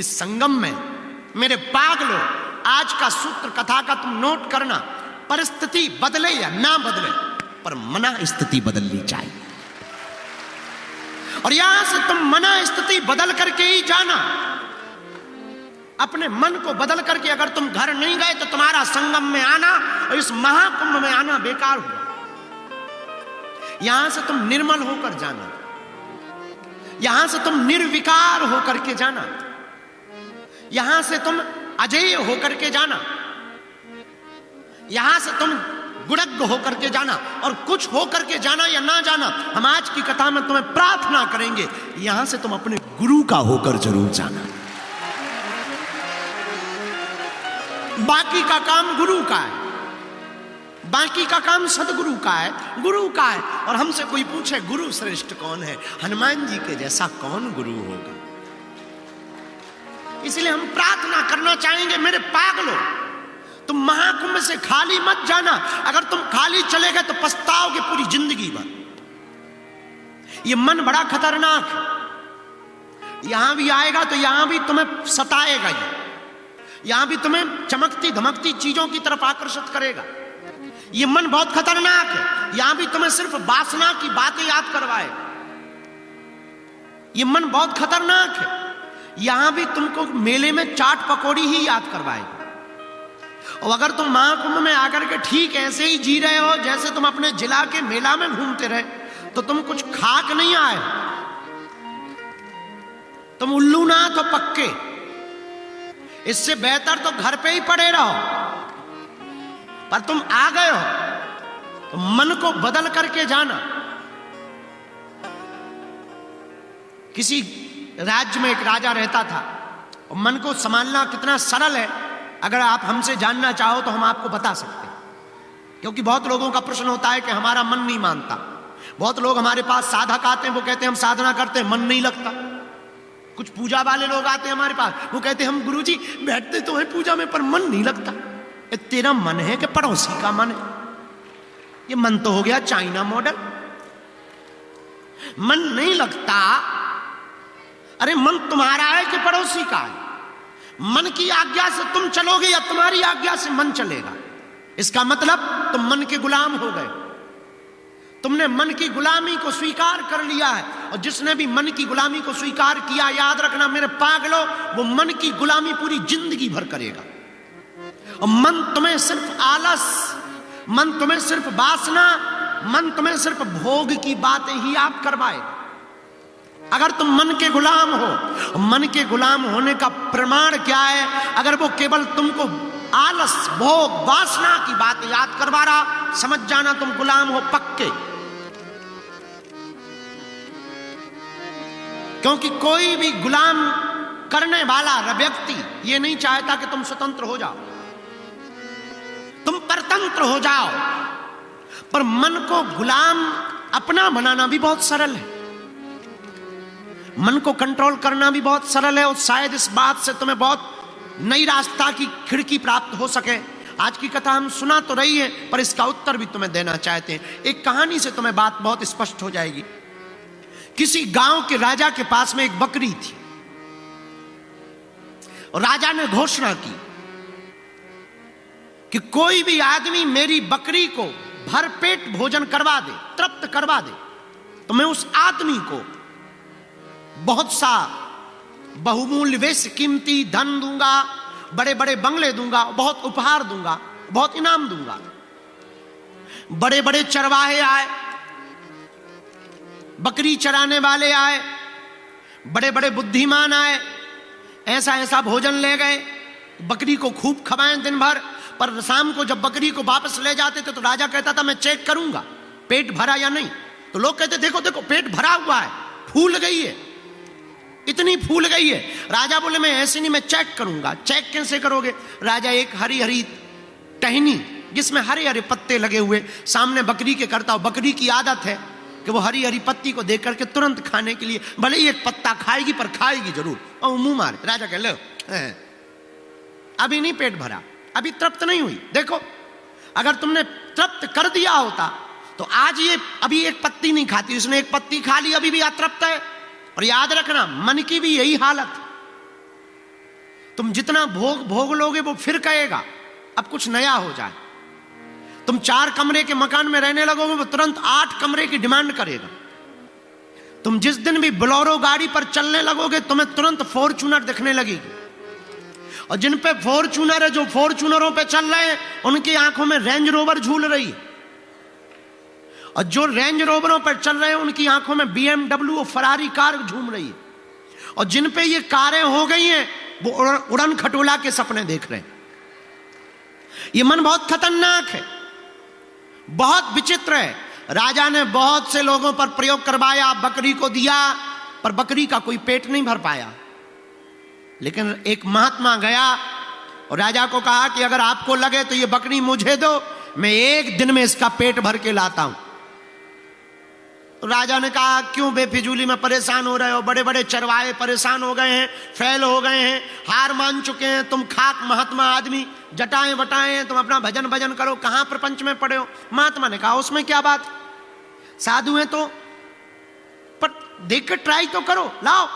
इस संगम में मेरे पागलों, आज का सूत्र कथा का तुम नोट करना, परिस्थिति बदले या ना बदले, पर मना स्थिति बदलनी चाहिए। और यहां से तुम मना स्थिति बदल करके ही जाना। अपने मन को बदल करके अगर तुम घर नहीं गए तो तुम्हारा संगम में आना और इस महाकुंभ में आना बेकार हुआ। यहां से तुम निर्मल होकर जाना, यहां से तुम निर्विकार होकर के जाना, यहां से तुम अजेय होकर के जाना, यहां से तुम गुणज्ञ होकर के जाना। और कुछ होकर के जाना या ना जाना, हम आज की कथा में तुम्हें प्रार्थना करेंगे, यहां से तुम अपने गुरु का होकर जरूर जाना। बाकी का काम गुरु का है, बाकी का काम सदगुरु का है, गुरु का है। और हमसे कोई पूछे गुरु श्रेष्ठ कौन है, हनुमान जी के जैसा कौन गुरु होगा। इसलिए हम प्रार्थना करना चाहेंगे, मेरे पागलों, तुम महाकुंभ से खाली मत जाना। अगर तुम खाली चले गए तो पछताओगे पूरी जिंदगी भर। ये मन बड़ा खतरनाक है, यहां भी आएगा तो यहां भी तुम्हें सताएगा, यहां भी तुम्हें चमकती धमकती चीजों की तरफ आकर्षित करेगा। ये मन बहुत खतरनाक है, यहां भी तुम्हें सिर्फ वासना की बातें याद करवाएगा। ये मन बहुत खतरनाक है, यहां भी तुमको मेले में चाट पकौड़ी ही याद करवाएगा। और अगर तुम महाकुंभ में आकर के ठीक ऐसे ही जी रहे हो जैसे तुम अपने जिला के मेला में घूमते रहे, तो तुम कुछ खाक नहीं आए, तुम उल्लू ना तो पक्के। इससे बेहतर तो घर पे ही पड़े रहो। पर तुम आ गए हो तो मन को बदल करके जाना। किसी राज्य में एक राजा रहता था, और मन को संभालना कितना सरल है अगर आप हमसे जानना चाहो तो हम आपको बता सकते हैं। क्योंकि बहुत लोगों का प्रश्न होता है कि हमारा मन नहीं मानता। बहुत लोग हमारे पास साधक आते हैं, वो कहते हैं हम साधना करते हैं, मन नहीं लगता। कुछ पूजा वाले लोग आते हैं हमारे पास, वो कहते हैं हम गुरुजी बैठते तो हैं पूजा में पर मन नहीं लगता। ये तेरा मन है कि पड़ोसी का मन है? ये मन तो हो गया चाइना मॉडल। मन नहीं लगता, अरे मन तुम्हारा है कि पड़ोसी का है? मन की आज्ञा से तुम चलोगे या तुम्हारी आज्ञा से मन चलेगा? इसका मतलब तुम मन के गुलाम हो गए। तुमने मन की गुलामी को स्वीकार कर लिया है। और जिसने भी मन की गुलामी को स्वीकार किया, याद रखना मेरे पागलों, वो मन की गुलामी पूरी जिंदगी भर करेगा। और मन तुम्हें सिर्फ आलस, मन तुम्हें सिर्फ वासना, मन तुम्हें सिर्फ भोग की बातें ही आप करवाएगा। अगर तुम मन के गुलाम हो, मन के गुलाम होने का प्रमाण क्या है? अगर वो केवल तुमको आलस, भोग, वासना की बातें याद करवा रहा, समझ जाना तुम गुलाम हो पक्के। क्योंकि कोई भी गुलाम करने वाला व्यक्ति ये नहीं चाहता कि तुम स्वतंत्र हो जाओ, तुम परतंत्र हो जाओ। पर मन को गुलाम अपना बनाना भी बहुत सरल है, मन को कंट्रोल करना भी बहुत सरल है। और शायद इस बात से तुम्हें बहुत नई रास्ता की खिड़की प्राप्त हो सके। आज की कथा हम सुना तो रही है, पर इसका उत्तर भी तुम्हें देना चाहते हैं। एक कहानी से तुम्हें बात बहुत स्पष्ट हो जाएगी। किसी गांव के राजा के पास में एक बकरी थी, और राजा ने घोषणा की कि कोई भी आदमी मेरी बकरी को भरपेट भोजन करवा दे, तृप्त करवा दे, तो मैं उस आदमी को बहुत सा बहुमूल्य वेश कीमती धन दूंगा, बड़े बड़े बंगले दूंगा, बहुत उपहार दूंगा, बहुत इनाम दूंगा। बड़े बड़े चरवाहे आए, बकरी चराने वाले आए, बड़े बड़े बुद्धिमान आए, ऐसा ऐसा भोजन ले गए, बकरी को खूब खवाएं दिन भर। पर शाम को जब बकरी को वापस ले जाते थे तो राजा कहता था मैं चेक करूंगा पेट भरा या नहीं। तो लोग कहते देखो देखो पेट भरा हुआ है, फूल गई है, इतनी फूल गई है। राजा बोले मैं ऐसे नहीं, मैं चेक करूंगा। चेक कैसे करोगे? राजा एक हरी हरी टहनी जिसमें हरे हरे पत्ते लगे हुए सामने बकरी के करता हो। बकरी की आदत है कि वो हरी हरी पत्ती को देख करके तुरंत खाने के लिए, भले ही एक पत्ता खाएगी पर खाएगी जरूर, और मुंह मारे। राजा कह लो अभी नहीं पेट भरा, अभी तृप्त नहीं हुई। देखो अगर तुमने तृप्त कर दिया होता तो आज ये अभी एक पत्ती नहीं खाती, उसने एक पत्ती खा ली, अभी भी अतृप्त है। और याद रखना मन की भी यही हालत। तुम जितना भोग लोगे वो फिर कहेगा अब कुछ नया हो जाए। तुम 4 कमरे के मकान में रहने लगोगे वो तुरंत 8 कमरे की डिमांड करेगा। तुम जिस दिन भी बोलेरो गाड़ी पर चलने लगोगे तुम्हें तुरंत फॉर्च्यूनर दिखने लगेगी। और जिन पे फॉर्च्यूनर है, जो फॉर्च्यूनरों पे चल रहे हैं, उनकी आंखों में रेंज रोवर झूल रही है। और जो रेंज रोवरों पर चल रहे हैं उनकी आंखों में BMW और फरारी कार झूम रही है। और जिन पे ये कारें हो गई हैं वो उड़न खटोला के सपने देख रहे हैं। ये मन बहुत खतरनाक है, बहुत विचित्र है। राजा ने बहुत से लोगों पर प्रयोग करवाया, बकरी को दिया, पर बकरी का कोई पेट नहीं भर पाया। लेकिन एक महात्मा गया और राजा को कहा कि अगर आपको लगे तो ये बकरी मुझे दो, मैं 1 दिन में इसका पेट भर के लाता हूं। तो राजा ने कहा क्यों बेफिजूली में परेशान हो रहे हो, बड़े बड़े चरवाहे परेशान हो गए हैं, फैल हो गए हैं, हार मान चुके हैं, तुम खाक महात्मा आदमी, जटाएं वटाएं हैं, तुम अपना भजन भजन करो, कहां प्रपंच में पड़े हो। महात्मा ने कहा उसमें क्या बात, साधु हैं तो, पर देख कर ट्राई तो करो, लाओ।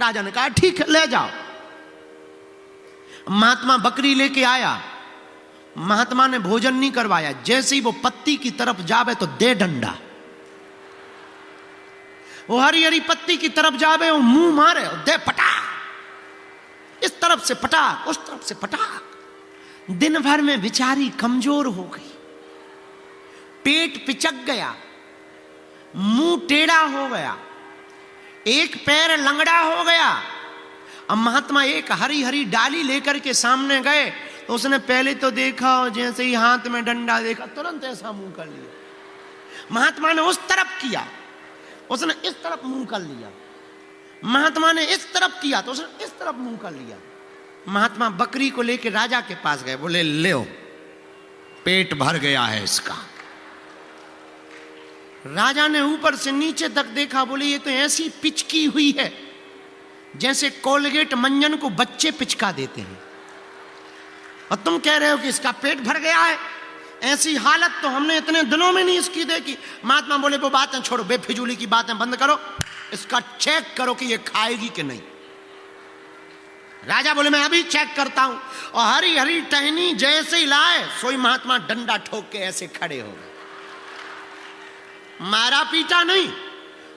राजा ने कहा ठीक है ले जाओ। महात्मा बकरी लेके आया, महात्मा ने भोजन नहीं करवाया, जैसे ही वो पत्ती की तरफ जावे तो दे डंडा। वो हरी हरी पत्ती की तरफ जावे, वो मुंह मारे और दे पटाक, इस तरफ से पटाक, उस तरफ से पटाक। दिन भर में बेचारी कमजोर हो गई, पेट पिचक गया, मुंह टेढ़ा हो गया, एक पैर लंगड़ा हो गया। अब महात्मा एक हरी हरी डाली लेकर के सामने गए तो उसने पहले तो देखा और जैसे ही हाथ में डंडा देखा तुरंत ऐसा मुंह कर लिया। महात्मा ने उस तरफ किया, उसने इस तरफ मुंह कर लिया। महात्मा ने इस तरफ किया तो उसने इस तरफ मुंह कर लिया। महात्मा बकरी को लेकर राजा के पास गए, बोले ले पेट भर गया है इसका। राजा ने ऊपर से नीचे तक देखा, बोले ये तो ऐसी पिचकी हुई है जैसे कोलगेट मंजन को बच्चे पिचका देते हैं, और तुम कह रहे हो कि इसका पेट भर गया है। ऐसी हालत तो हमने इतने दिनों में नहीं इसकी देखी। महात्मा बोले वो बातें छोड़ो, बेफिजूली की बातें बंद करो, इसका चेक करो कि ये खाएगी कि नहीं। राजा बोले मैं अभी चेक करता हूं। और हरी हरी टहनी जैसे ही लाए सोई महात्मा डंडा ठोक के ऐसे खड़े हो गए, मारा पीटा नहीं।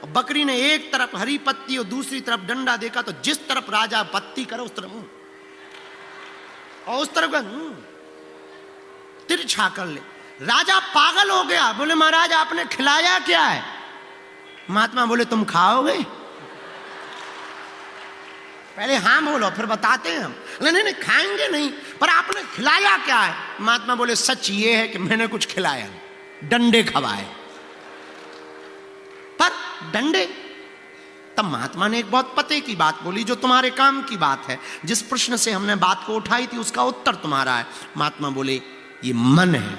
बकरी ने एक तरफ हरी पत्ती और दूसरी तरफ डंडा देखा तो जिस तरफ राजा पत्ती करे उस तरफ और उस तरफ तिरछा कर ले। राजा पागल हो गया, बोले महाराज आपने खिलाया क्या है। महात्मा बोले तुम खाओगे, पहले हाँ बोलो फिर बताते हैं हम। नहीं खाएंगे नहीं, पर आपने खिलाया क्या है। महात्मा बोले सच ये है कि मैंने कुछ खिलाया, डंडे खवाए। पर डंडे, तब महात्मा ने एक बहुत पते की बात बोली जो तुम्हारे काम की बात है। जिस प्रश्न से हमने बात को उठाई थी उसका उत्तर तुम्हारा है। महात्मा बोले ये मन है,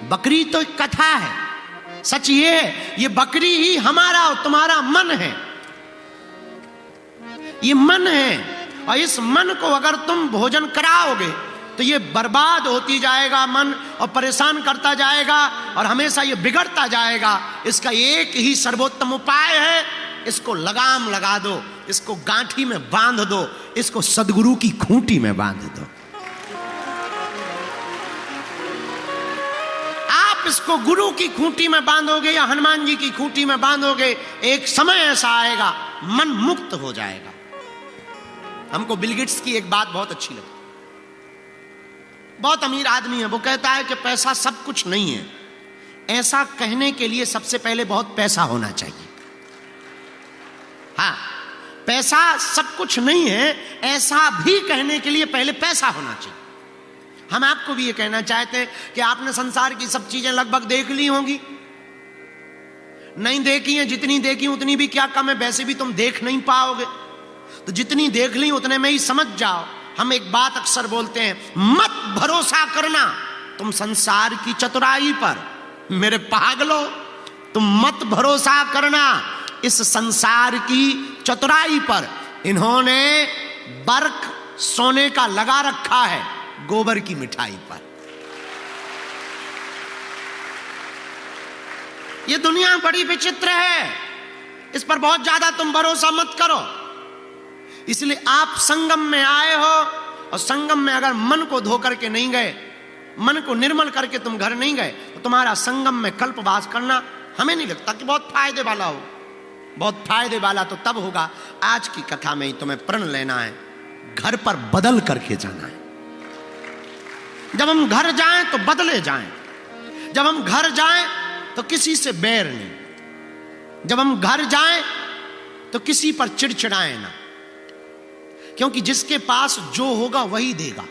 बकरी तो एक कथा है, सच ये है ये बकरी ही हमारा और तुम्हारा मन है। ये मन है और इस मन को अगर तुम भोजन कराओगे तो ये बर्बाद होती जाएगा मन, और परेशान करता जाएगा और हमेशा ये बिगड़ता जाएगा। इसका एक ही सर्वोत्तम उपाय है, इसको लगाम लगा दो, इसको गांठी में बांध दो, इसको सदगुरु की खूंटी में बांध दो। आप इसको गुरु की खूंटी में बांधोगे या हनुमान जी की खूंटी में बांधोगे, एक समय ऐसा आएगा मन मुक्त हो जाएगा। हमको बिल गेट्स की एक बात बहुत अच्छी लगी। बहुत अमीर आदमी है, वो कहता है कि पैसा सब कुछ नहीं है। ऐसा कहने के लिए सबसे पहले बहुत पैसा होना चाहिए। हाँ, पैसा सब कुछ नहीं है, ऐसा भी कहने के लिए पहले पैसा होना चाहिए। हम आपको भी ये कहना चाहते हैं कि आपने संसार की सब चीजें लगभग देख ली होंगी। नहीं देखी हैं, जितनी देखी उतनी भी क्या कम है, वैसे भी तुम देख नहीं पाओगे। तो जितनी देख ली उतने में ही समझ जाओ। हम एक बात अक्सर बोलते हैं, मत भरोसा करना तुम संसार की चतुराई पर। मेरे पागलों, तुम मत भरोसा करना इस संसार की चतुराई पर। इन्होंने बर्क सोने का लगा रखा है गोबर की मिठाई पर। ये दुनिया बड़ी विचित्र है, इस पर बहुत ज्यादा तुम भरोसा मत करो। इसलिए आप संगम में आए हो, और संगम में अगर मन को धो करके नहीं गए, मन को निर्मल करके तुम घर नहीं गए, तो तुम्हारा संगम में कल्पवास करना हमें नहीं लगता कि बहुत फायदे वाला हो। बहुत फायदे वाला तो तब होगा, आज की कथा में ही तुम्हें प्रण लेना है, घर पर बदल करके जाना है। जब हम घर जाएं तो बदले जाएं, जब हम घर जाएं तो किसी से बैर नहीं, जब हम घर जाएं तो किसी पर चिड़चिड़ाएं ना, क्योंकि जिसके पास जो होगा वही देगा।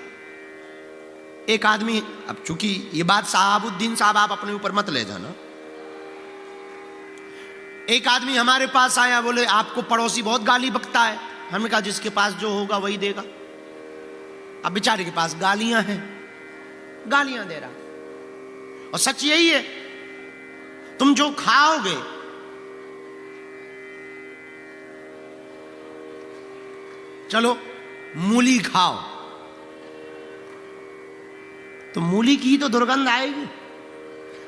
एक आदमी, अब चूंकि ये बात शहाबुद्दीन साहब आप अपने ऊपर मत ले जाना, एक आदमी हमारे पास आया, बोले आपको पड़ोसी बहुत गाली बकता है। हमने कहा जिसके पास जो होगा वही देगा। अब बेचारे के पास गालियां हैं, गालियां दे रहा, और सच यही है, तुम जो खाओगे, चलो मूली खाओ, तो मूली की ही तो दुर्गंध आएगी।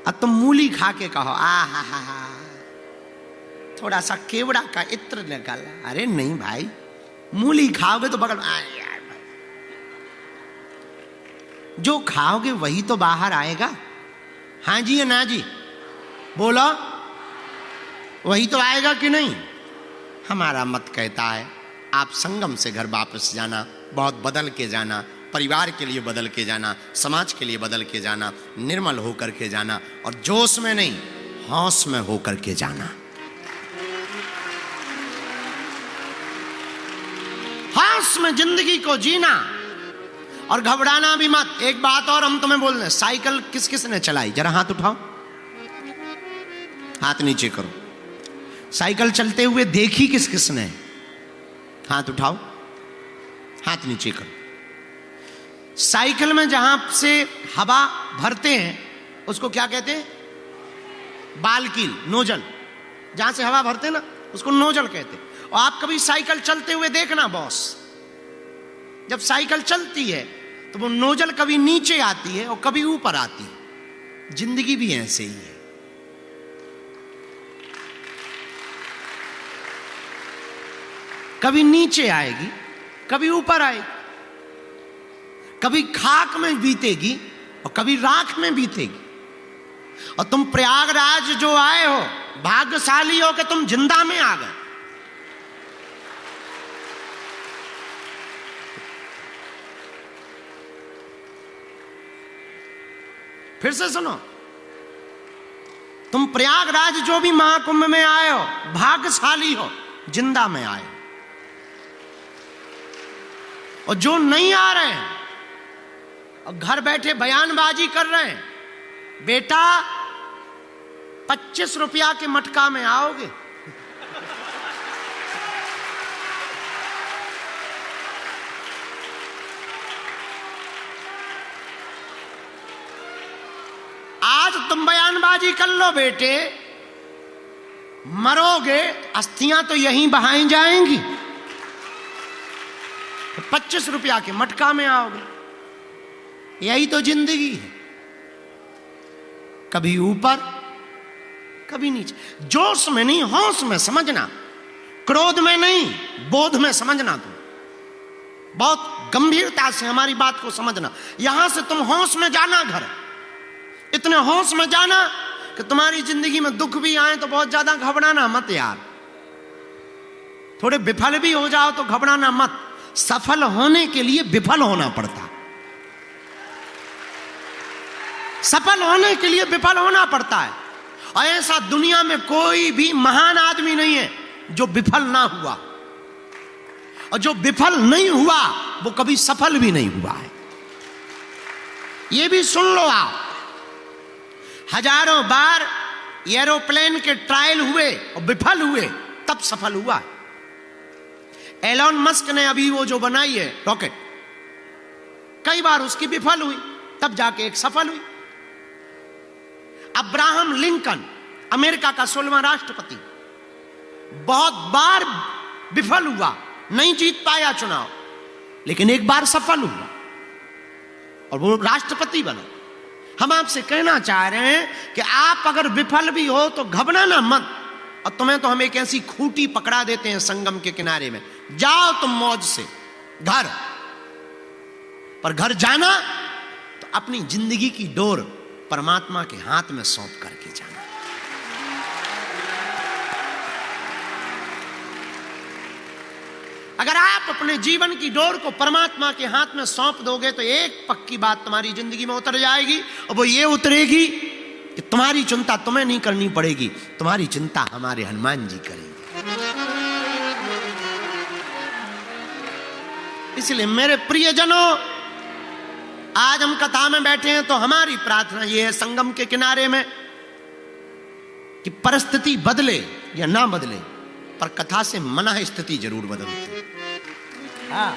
अब तुम मूली खा के कहो आ थोड़ा सा केवड़ा का इत्र निकाला, अरे नहीं भाई, मूली खाओगे तो बगल यार, जो खाओगे वही तो बाहर आएगा। हाँ जी या ना जी, बोलो, वही तो आएगा कि नहीं। हमारा मत कहता है आप संगम से घर वापस जाना, बहुत बदल के जाना, परिवार के लिए बदल के जाना, समाज के लिए बदल के जाना, निर्मल होकर के जाना, और जोश में नहीं होश में होकर के जाना। होश में जिंदगी को जीना और घबराना भी मत। एक बात और हम तुम्हें बोल रहे, साइकिल किस किस ने चलाई, जरा हाथ उठाओ, हाथ नीचे करो। साइकिल चलते हुए देखी किस किस ने, हाथ उठाओ, हाथ नीचे करो। साइकिल में जहां से हवा भरते हैं उसको क्या कहते हैं, बालकील, नोजल, जहां से हवा भरते हैं ना उसको नोजल कहते हैं। और आप कभी साइकिल चलते हुए देखना बॉस, जब साइकिल चलती है तो वो नोजल कभी नीचे आती है और कभी ऊपर आती है। जिंदगी भी ऐसे ही है, कभी नीचे आएगी कभी ऊपर आएगी, कभी खाक में बीतेगी और कभी राख में बीतेगी। और तुम प्रयागराज जो आए हो, भाग्यशाली हो कि तुम जिंदा में आ गए। फिर से सुनो, तुम प्रयागराज जो भी महाकुंभ में आए हो, भाग्यशाली हो, जिंदा में आए। और जो नहीं आ रहे हैं और घर बैठे बयानबाजी कर रहे हैं, बेटा 25 रुपया के मटका में आओगे। आज तुम बयानबाजी कर लो बेटे, मरोगे अस्थियां तो यहीं बहाई जाएंगी, 25 रुपया के मटका में आओगे। यही तो जिंदगी है, कभी ऊपर कभी नीचे। जोश में नहीं होश में समझना, क्रोध में नहीं बोध में समझना। तुम बहुत गंभीरता से हमारी बात को समझना। यहां से तुम होश में जाना, घर इतने होश में जाना कि तुम्हारी जिंदगी में दुख भी आए तो बहुत ज्यादा घबराना मत यार। थोड़े विफल भी हो जाओ तो घबराना मत। सफल होने के लिए विफल होना पड़ता, सफल होने के लिए विफल होना पड़ता है। और ऐसा दुनिया में कोई भी महान आदमी नहीं है जो विफल ना हुआ, और जो विफल नहीं हुआ वो कभी सफल भी नहीं हुआ है। ये भी सुन लो आप, हजारों बार एरोप्लेन के ट्रायल हुए और विफल हुए, तब सफल हुआ। एलोन मस्क ने अभी वो जो बनाई है रॉकेट, कई बार उसकी विफल हुई, तब जाके एक सफल हुई। अब्राहम लिंकन, अमेरिका का 16वां राष्ट्रपति, बहुत बार विफल हुआ, नहीं जीत पाया चुनाव, लेकिन एक बार सफल हुआ और वो राष्ट्रपति बना। हम आपसे कहना चाह रहे हैं कि आप अगर विफल भी हो तो घबराना मत। और तुम्हें तो हम एक ऐसी खूंटी पकड़ा देते हैं संगम के किनारे में, जाओ तुम मौज से घर, पर घर जाना तो अपनी जिंदगी की डोर परमात्मा के हाथ में सौंप करके जाना। अगर आप अपने जीवन की डोर को परमात्मा के हाथ में सौंप दोगे तो एक पक्की बात तुम्हारी जिंदगी में उतर जाएगी, और वो ये उतरेगी कि तुम्हारी चिंता तुम्हें नहीं करनी पड़ेगी, तुम्हारी चिंता हमारे हनुमान जी करेंगे। इसलिए मेरे प्रियजनों, आज हम कथा में बैठे हैं तो हमारी प्रार्थना यह है संगम के किनारे में कि परिस्थिति बदले या ना बदले, पर कथा से मना स्थिति जरूर बदलती है। हाँ।